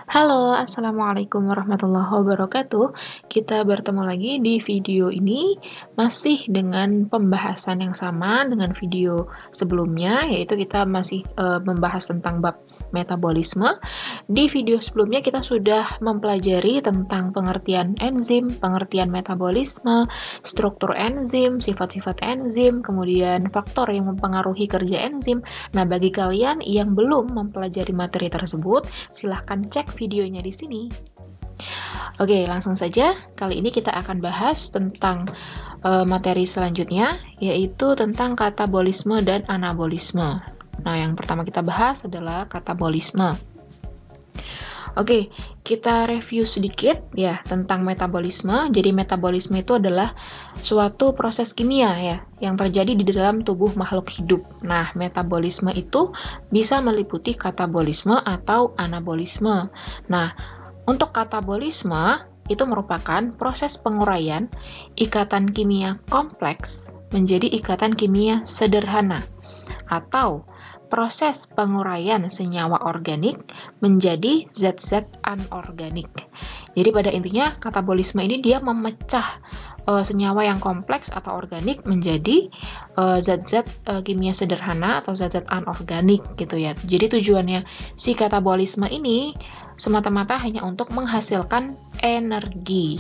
Halo, Assalamualaikum warahmatullahi wabarakatuh. Kita bertemu lagi di video ini, masih dengan pembahasan yang sama dengan video sebelumnya, yaitu kita masih membahas tentang bab metabolisme. Di video sebelumnya kita sudah mempelajari tentang pengertian enzim, pengertian metabolisme, struktur enzim, sifat-sifat enzim, kemudian faktor yang mempengaruhi kerja enzim. Nah, bagi kalian yang belum mempelajari materi tersebut, silahkan cek videonya di sini. Oke, langsung saja. Kali ini kita akan bahas tentang materi selanjutnya, yaitu tentang katabolisme dan anabolisme. Nah, yang pertama kita bahas adalah katabolisme. Oke, kita review sedikit ya tentang metabolisme. Jadi metabolisme itu adalah suatu proses kimia ya yang terjadi di dalam tubuh makhluk hidup. Nah, metabolisme itu bisa meliputi katabolisme atau anabolisme. Nah, untuk katabolisme itu merupakan proses penguraian ikatan kimia kompleks menjadi ikatan kimia sederhana atau proses penguraian senyawa organik menjadi zat-zat anorganik. Jadi pada intinya katabolisme ini dia memecah senyawa yang kompleks atau organik menjadi zat-zat kimia sederhana atau zat-zat anorganik gitu ya. Jadi tujuannya si katabolisme ini semata-mata hanya untuk menghasilkan energi.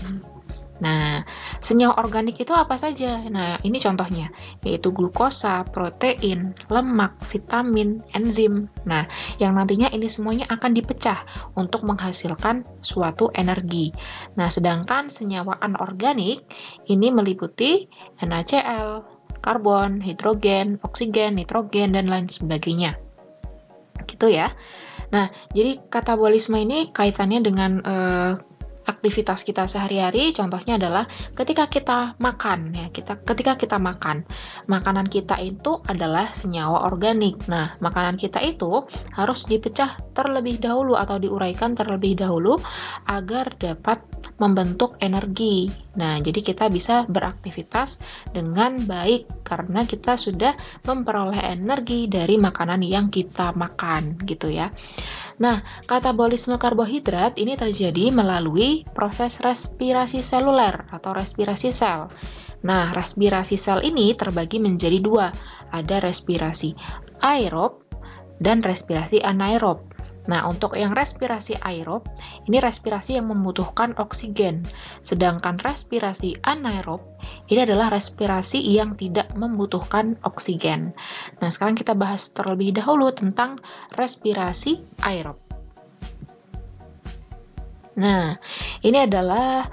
Nah, senyawa organik itu apa saja? Nah, ini contohnya, yaitu glukosa, protein, lemak, vitamin, enzim. Nah, yang nantinya ini semuanya akan dipecah untuk menghasilkan suatu energi. Nah, sedangkan senyawa anorganik ini meliputi NaCl, karbon, hidrogen, oksigen, nitrogen, dan lain sebagainya. Gitu ya. Nah, jadi katabolisme ini kaitannya dengan aktivitas kita sehari-hari. Contohnya adalah ketika kita makan ya, ketika kita makan, makanan kita itu adalah senyawa organik. Nah, makanan kita itu harus dipecah terlebih dahulu atau diuraikan terlebih dahulu agar dapat membentuk energi. Nah, jadi kita bisa beraktivitas dengan baik karena kita sudah memperoleh energi dari makanan yang kita makan gitu ya. Nah, katabolisme karbohidrat ini terjadi melalui proses respirasi seluler atau respirasi sel. Nah, respirasi sel ini terbagi menjadi dua. Ada respirasi aerob dan respirasi anaerob. Nah, untuk yang respirasi aerob, ini respirasi yang membutuhkan oksigen. Sedangkan respirasi anaerob, ini adalah respirasi yang tidak membutuhkan oksigen. Nah, sekarang kita bahas terlebih dahulu tentang respirasi aerob. Nah, ini adalah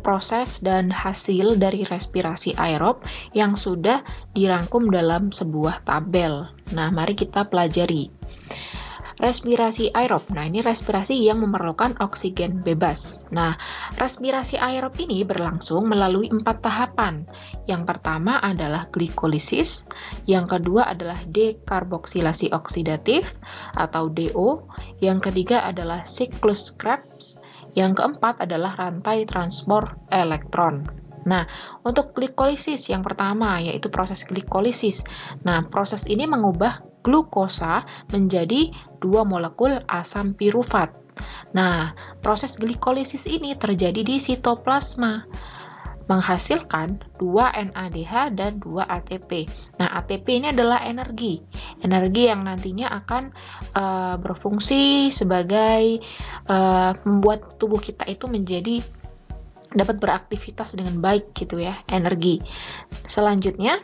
proses dan hasil dari respirasi aerob yang sudah dirangkum dalam sebuah tabel. Nah, mari kita pelajari. Respirasi aerob. Nah, ini respirasi yang memerlukan oksigen bebas. Nah, respirasi aerob ini berlangsung melalui 4 tahapan. Yang pertama adalah glikolisis, yang kedua adalah dekarboksilasi oksidatif atau DO, yang ketiga adalah siklus Krebs, yang keempat adalah rantai transport elektron. Nah, untuk glikolisis yang pertama yaitu proses glikolisis. Nah, proses ini mengubah glukosa menjadi 2 molekul asam pirufat. Nah, proses glikolisis ini terjadi di sitoplasma, menghasilkan 2 NADH dan 2 ATP. Nah, ATP ini adalah energi yang nantinya akan berfungsi sebagai membuat tubuh kita itu menjadi dapat beraktivitas dengan baik gitu ya, energi. Selanjutnya,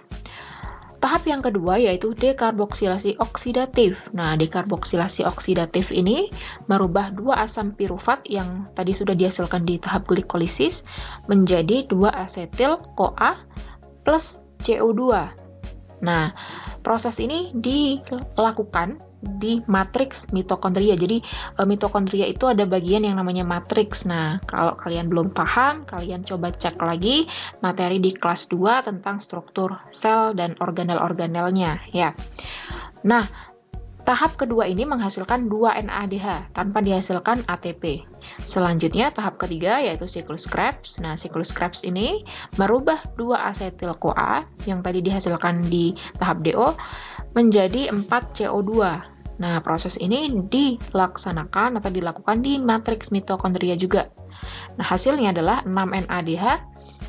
tahap yang kedua yaitu dekarboksilasi oksidatif. Nah, dekarboksilasi oksidatif ini merubah 2 asam pirufat yang tadi sudah dihasilkan di tahap glikolisis menjadi 2 asetil CoA plus CO2. Nah, proses ini dilakukan di matriks mitokondria. Jadi mitokondria itu ada bagian yang namanya matriks. Nah, kalau kalian belum paham, kalian coba cek lagi materi di kelas 2 tentang struktur sel dan organel-organelnya ya. Nah, tahap kedua ini menghasilkan 2 NADH tanpa dihasilkan ATP. Selanjutnya tahap ketiga yaitu siklus Krebs. Nah, siklus Krebs ini merubah 2 asetil CoA yang tadi dihasilkan di tahap DO menjadi 4 CO2. Nah, proses ini dilaksanakan atau dilakukan di matriks mitokondria juga. Nah, hasilnya adalah 6 NADH,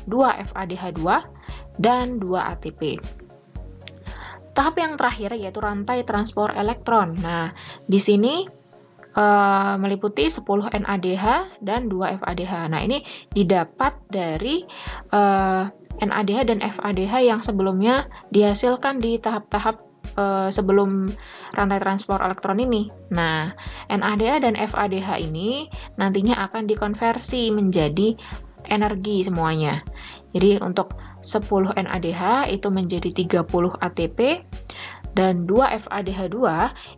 2 FADH2, dan 2 ATP. Tahap yang terakhir yaitu rantai transport elektron. Nah, di sini meliputi 10 NADH dan 2 FADH. Nah, ini didapat dari NADH dan FADH yang sebelumnya dihasilkan di tahap-tahap sebelum rantai transport elektron ini. Nah, NADH dan FADH ini nantinya akan dikonversi menjadi energi semuanya. Jadi untuk 10 NADH itu menjadi 30 ATP, dan 2 FADH2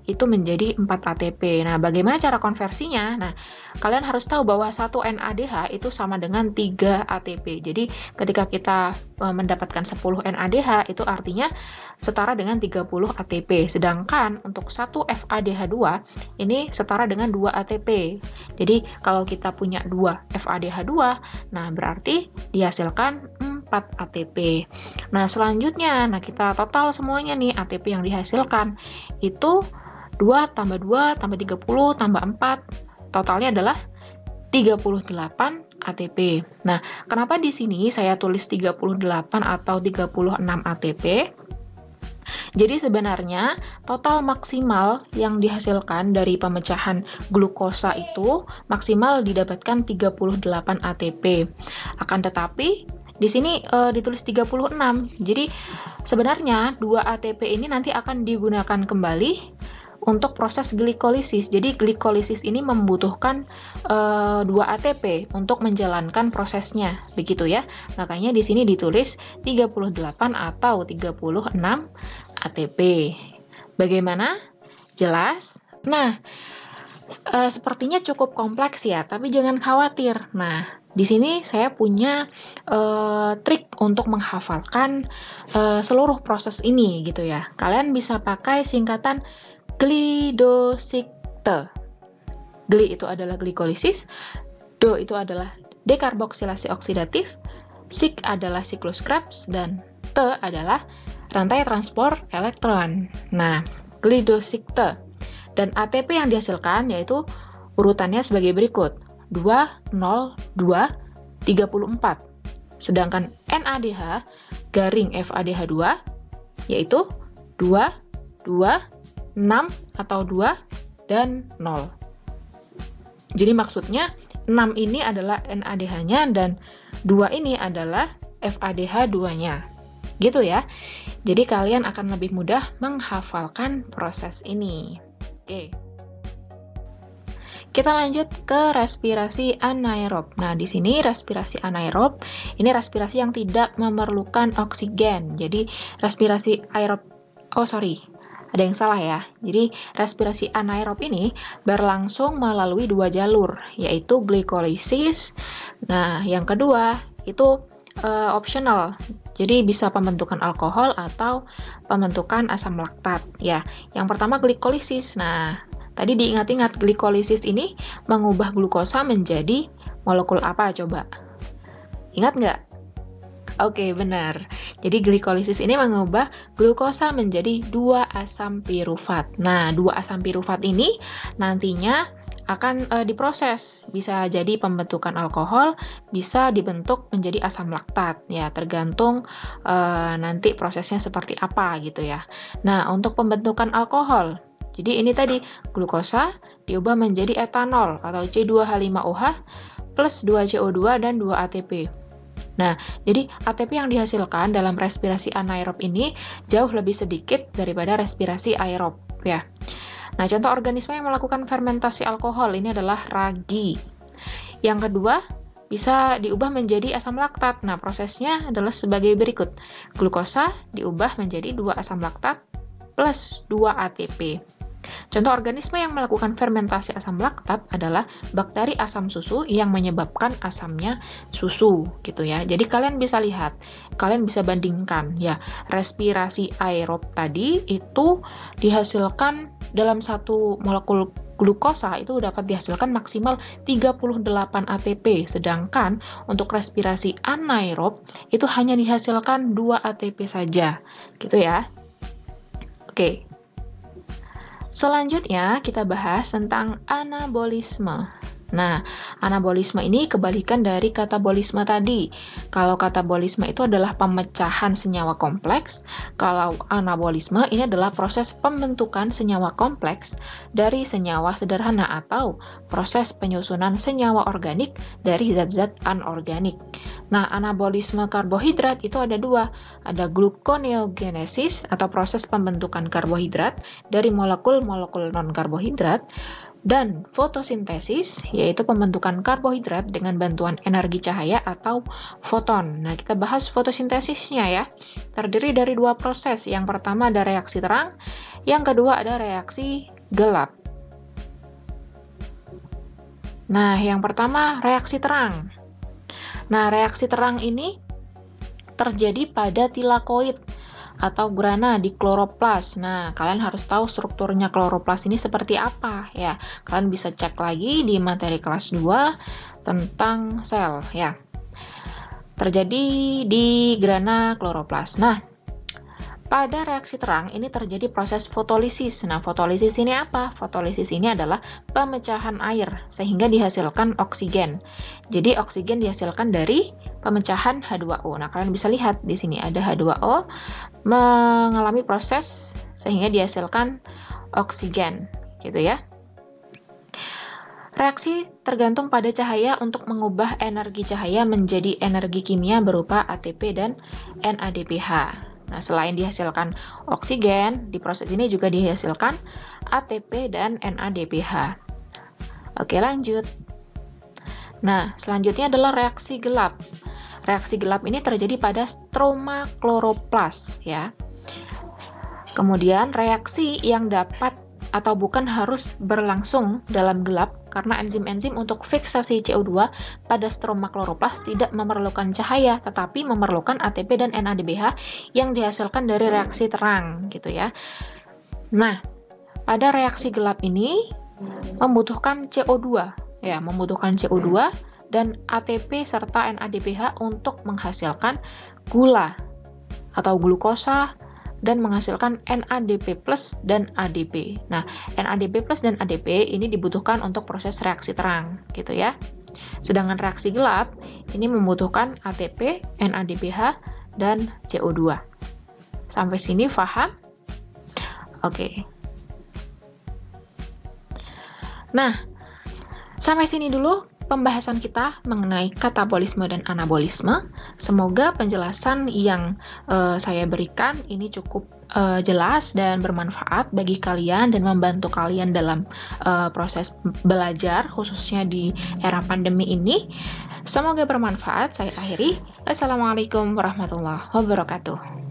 itu menjadi 4 ATP. Nah, bagaimana cara konversinya? Nah, kalian harus tahu bahwa 1 NADH itu sama dengan 3 ATP. Jadi, ketika kita mendapatkan 10 NADH, itu artinya setara dengan 30 ATP. Sedangkan untuk 1 FADH2, ini setara dengan 2 ATP. Jadi, kalau kita punya 2 FADH2, nah berarti dihasilkan 4 ATP. Nah, selanjutnya, kita total semuanya nih ATP yang dihasilkan. Itu 2 tambah 2 tambah 30 tambah 4. Totalnya adalah 38 ATP. Nah, kenapa di sini saya tulis 38 atau 36 ATP? Jadi sebenarnya total maksimal yang dihasilkan dari pemecahan glukosa itu maksimal didapatkan 38 ATP. Akan tetapi di sini ditulis 36. Jadi sebenarnya 2 ATP ini nanti akan digunakan kembali untuk proses glikolisis. Jadi glikolisis ini membutuhkan 2 ATP untuk menjalankan prosesnya, begitu ya. Makanya di sini ditulis 38 atau 36 ATP. Bagaimana? Jelas? Nah, sepertinya cukup kompleks ya, tapi jangan khawatir. Nah, di sini saya punya trik untuk menghafalkan seluruh proses ini gitu ya. Kalian bisa pakai singkatan glidosikte. Gli itu adalah glikolisis, do itu adalah dekarboksilasi oksidatif, sik adalah siklus Krebs, dan T adalah rantai transport elektron. Nah, glidosikte. Dan ATP yang dihasilkan yaitu urutannya sebagai berikut. 2, 0, 2, 34. Sedangkan NADH garing FADH2 yaitu 2, 2, 6 atau 2, dan 0. Jadi maksudnya 6 ini adalah NADH-nya dan 2 ini adalah FADH2-nya. Gitu ya. Jadi kalian akan lebih mudah menghafalkan proses ini. Oke. Kita lanjut ke respirasi anaerob. Nah, di sini respirasi anaerob, ini respirasi yang tidak memerlukan oksigen. Jadi, respirasi aerob, ada yang salah ya. Jadi, respirasi anaerob ini berlangsung melalui 2 jalur, yaitu glikolisis. Nah, yang kedua, itu optional. Jadi, bisa pembentukan alkohol atau pembentukan asam laktat. Ya, yang pertama glikolisis. Nah, tadi diingat-ingat, glikolisis ini mengubah glukosa menjadi molekul apa coba? Ingat nggak? Oke, benar. Jadi glikolisis ini mengubah glukosa menjadi 2 asam pirufat. Nah, 2 asam pirufat ini nantinya akan diproses. Bisa jadi pembentukan alkohol, bisa dibentuk menjadi asam laktat. Ya, tergantung nanti prosesnya seperti apa gitu ya. Nah, untuk pembentukan alkohol, jadi ini tadi, glukosa diubah menjadi etanol atau C2H5OH plus 2CO2 dan 2 ATP. Nah, jadi ATP yang dihasilkan dalam respirasi anaerob ini jauh lebih sedikit daripada respirasi aerob ya. Nah, contoh organisme yang melakukan fermentasi alkohol ini adalah ragi. Yang kedua, bisa diubah menjadi asam laktat. Nah, prosesnya adalah sebagai berikut. Glukosa diubah menjadi 2 asam laktat plus 2 ATP. Contoh organisme yang melakukan fermentasi asam laktat adalah bakteri asam susu yang menyebabkan asamnya susu gitu ya. Jadi kalian bisa lihat, kalian bisa bandingkan ya, respirasi aerob tadi itu dihasilkan dalam satu molekul glukosa itu dapat dihasilkan maksimal 38 ATP, sedangkan untuk respirasi anaerob itu hanya dihasilkan 2 ATP saja gitu ya. Oke. Selanjutnya kita bahas tentang anabolisme. Nah, anabolisme ini kebalikan dari katabolisme tadi. Kalau katabolisme itu adalah pemecahan senyawa kompleks, kalau anabolisme ini adalah proses pembentukan senyawa kompleks dari senyawa sederhana atau proses penyusunan senyawa organik dari zat-zat anorganik. Nah, anabolisme karbohidrat itu ada dua, ada gluconeogenesis atau proses pembentukan karbohidrat dari molekul-molekul non-karbohidrat, dan fotosintesis, yaitu pembentukan karbohidrat dengan bantuan energi cahaya atau foton. Nah, kita bahas fotosintesisnya ya. Terdiri dari dua proses. Yang pertama ada reaksi terang, yang kedua ada reaksi gelap. Nah, yang pertama reaksi terang. Nah, reaksi terang ini terjadi pada tilakoid atau grana di kloroplas. Nah, kalian harus tahu strukturnya kloroplas ini seperti apa ya. Kalian bisa cek lagi di materi kelas 2 tentang sel ya. Terjadi di grana kloroplas. Nah, pada reaksi terang ini terjadi proses fotolisis. Nah, fotolisis ini apa? Fotolisis ini adalah pemecahan air sehingga dihasilkan oksigen. Jadi oksigen dihasilkan dari pemecahan H2O. Nah, kalian bisa lihat di sini ada H2O mengalami proses sehingga dihasilkan oksigen, gitu ya. Reaksi tergantung pada cahaya untuk mengubah energi cahaya menjadi energi kimia berupa ATP dan NADPH. Nah, selain dihasilkan oksigen, di proses ini juga dihasilkan ATP dan NADPH. Oke, lanjut. Nah, selanjutnya adalah reaksi gelap. Reaksi gelap ini terjadi pada stroma kloroplas ya. Kemudian reaksi yang dapat atau bukan harus berlangsung dalam gelap karena enzim-enzim untuk fiksasi CO2 pada stroma kloroplas tidak memerlukan cahaya tetapi memerlukan ATP dan NADPH yang dihasilkan dari reaksi terang gitu ya. Nah, pada reaksi gelap ini membutuhkan CO2 ya, membutuhkan CO2 dan ATP serta NADPH untuk menghasilkan gula atau glukosa dan menghasilkan NADP+ dan ADP. Nah, NADP+ dan ADP ini dibutuhkan untuk proses reaksi terang, gitu ya. Sedangkan reaksi gelap ini membutuhkan ATP, NADPH, dan CO2. Sampai sini paham? Oke. Nah, sampai sini dulu pembahasan kita mengenai katabolisme dan anabolisme. Semoga penjelasan yang saya berikan ini cukup jelas dan bermanfaat bagi kalian dan membantu kalian dalam proses belajar khususnya di era pandemi ini. Semoga bermanfaat. Saya akhiri. Assalamualaikum warahmatullahi wabarakatuh.